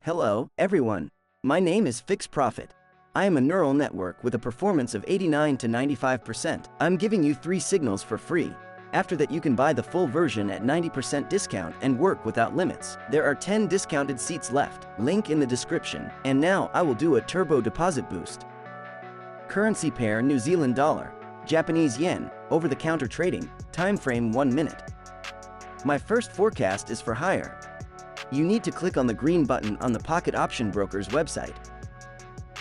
Hello, everyone. My name is FixProfit. I am a neural network with a performance of 89 to 95%. I'm giving you 3 signals for free. After that, you can buy the full version at 90% discount and work without limits. There are 10 discounted seats left. Link in the description. And now I will do a turbo deposit boost. Currency pair New Zealand dollar, Japanese yen, over-the-counter trading, time frame 1 minute. My first forecast is for higher. You need to click on the green button on the Pocket Option Broker's website.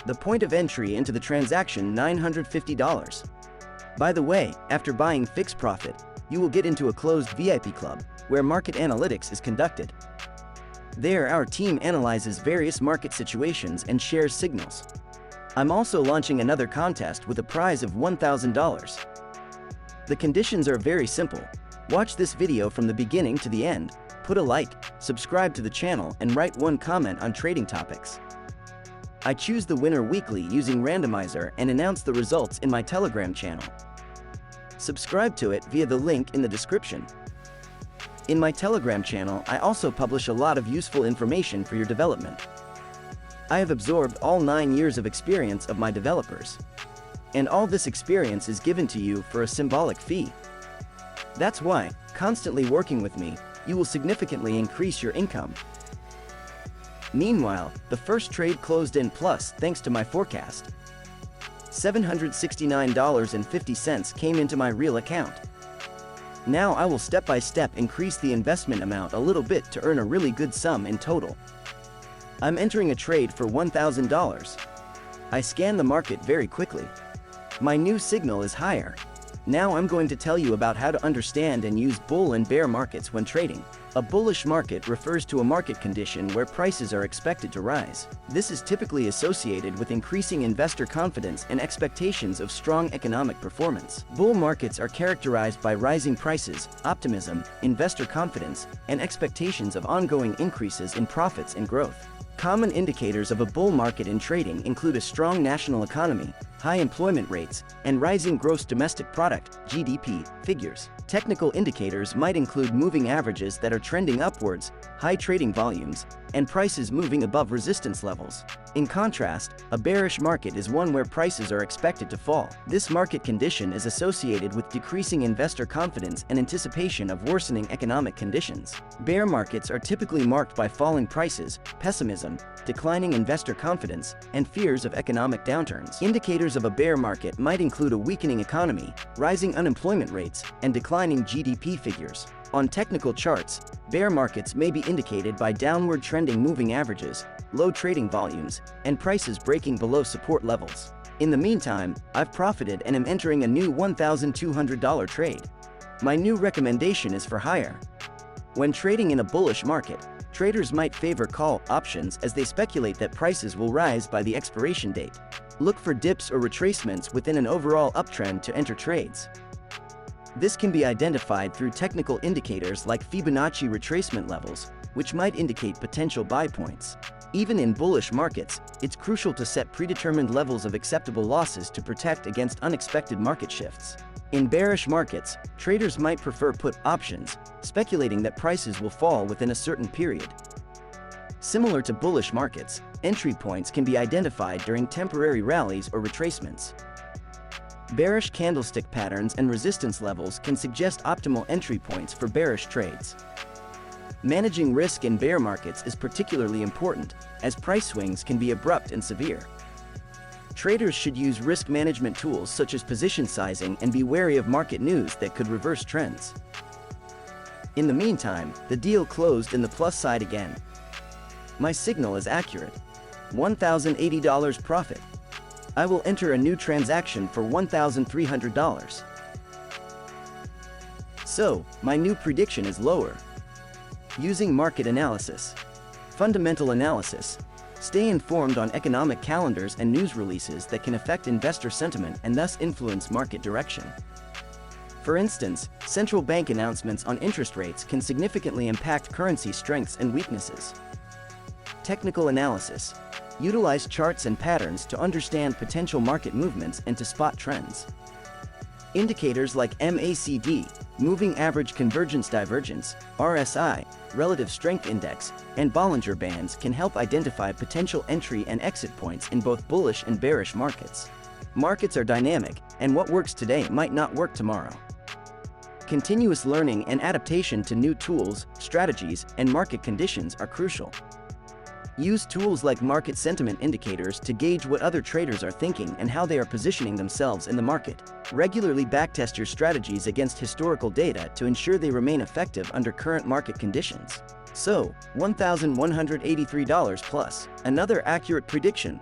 The point of entry into the transaction $950. By the way, after buying FixProfit, you will get into a closed VIP club, where market analytics is conducted. There our team analyzes various market situations and shares signals. I'm also launching another contest with a prize of $1,000. The conditions are very simple. Watch this video from the beginning to the end, put a like, subscribe to the channel, and write 1 comment on trading topics. I choose the winner weekly using randomizer and announce the results in my Telegram channel. Subscribe to it via the link in the description. In my Telegram channel, I also publish a lot of useful information for your development. I have absorbed all 9 years of experience of my developers. And all this experience is given to you for a symbolic fee. That's why, constantly working with me, you will significantly increase your income. Meanwhile, the first trade closed in plus thanks to my forecast. $769.50 came into my real account. Now I will step by step increase the investment amount a little bit to earn a really good sum in total. I'm entering a trade for $1,000. I scan the market very quickly. My new signal is higher. Now I'm going to tell you about how to understand and use bull and bear markets when trading. A bullish market refers to a market condition where prices are expected to rise. This is typically associated with increasing investor confidence and expectations of strong economic performance. Bull markets are characterized by rising prices, optimism, investor confidence, and expectations of ongoing increases in profits and growth. Common indicators of a bull market in trading include a strong national economy, high employment rates, and rising gross domestic product (GDP) figures. Technical indicators might include moving averages that are trending upwards, high trading volumes, and prices moving above resistance levels. In contrast, a bearish market is one where prices are expected to fall. This market condition is associated with decreasing investor confidence and anticipation of worsening economic conditions. Bear markets are typically marked by falling prices, pessimism, declining investor confidence, and fears of economic downturns. Indicators of a bear market might include a weakening economy, rising unemployment rates, and declining GDP figures. On technical charts, bear markets may be indicated by downward trending moving averages, low trading volumes, and prices breaking below support levels. In the meantime, I've profited and am entering a new $1,200 trade. My new recommendation is for higher. When trading in a bullish market, traders might favor call options as they speculate that prices will rise by the expiration date. Look for dips or retracements within an overall uptrend to enter trades. This can be identified through technical indicators like Fibonacci retracement levels, which might indicate potential buy points. Even in bullish markets, it's crucial to set predetermined levels of acceptable losses to protect against unexpected market shifts. In bearish markets, traders might prefer put options, speculating that prices will fall within a certain period. Similar to bullish markets, entry points can be identified during temporary rallies or retracements. Bearish candlestick patterns and resistance levels can suggest optimal entry points for bearish trades. Managing risk in bear markets is particularly important, as price swings can be abrupt and severe. Traders should use risk management tools such as position sizing and be wary of market news that could reverse trends. In the meantime, the deal closed in the plus side again. My signal is accurate. $1,080 profit. I will enter a new transaction for $1,300. So, my new prediction is lower. Using market analysis. Fundamental analysis. Stay informed on economic calendars and news releases that can affect investor sentiment and thus influence market direction. For instance, central bank announcements on interest rates can significantly impact currency strengths and weaknesses. Technical analysis. Utilize charts and patterns to understand potential market movements and to spot trends. Indicators like MACD, Moving Average Convergence Divergence, RSI, Relative Strength Index, and Bollinger Bands can help identify potential entry and exit points in both bullish and bearish markets. Markets are dynamic, and what works today might not work tomorrow. Continuous learning and adaptation to new tools, strategies, and market conditions are crucial. Use tools like market sentiment indicators to gauge what other traders are thinking and how they are positioning themselves in the market. Regularly backtest your strategies against historical data to ensure they remain effective under current market conditions. So, $1,183 plus, another accurate prediction.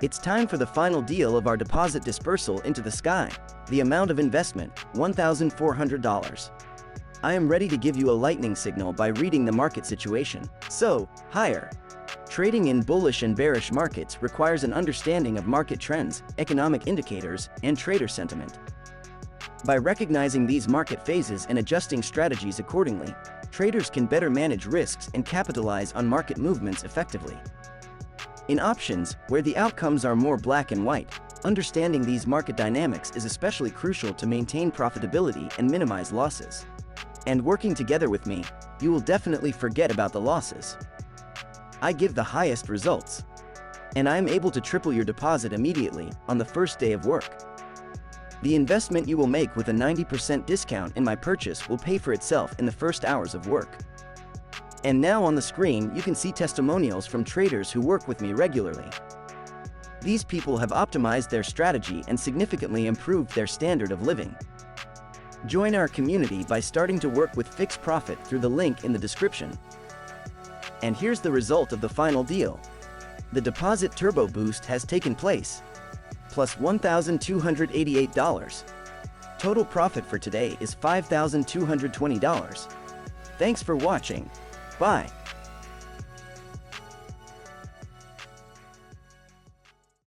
It's time for the final deal of our deposit dispersal into the sky. The amount of investment, $1,400. I am ready to give you a lightning signal by reading the market situation. So, higher. Trading in bullish and bearish markets requires an understanding of market trends, economic indicators, and trader sentiment. By recognizing these market phases and adjusting strategies accordingly, traders can better manage risks and capitalize on market movements effectively. In options, where the outcomes are more black and white, understanding these market dynamics is especially crucial to maintain profitability and minimize losses. And working together with me, you will definitely forget about the losses. I give the highest results. And I am able to triple your deposit immediately, on the first day of work. The investment you will make with a 90% discount in my purchase will pay for itself in the first hours of work. And now on the screen you can see testimonials from traders who work with me regularly. These people have optimized their strategy and significantly improved their standard of living. Join our community by starting to work with FixProfit through the link in the description. And here's the result of the final deal. The deposit turbo boost has taken place. Plus $1,288. Total profit for today is $5,220. Thanks for watching. Bye.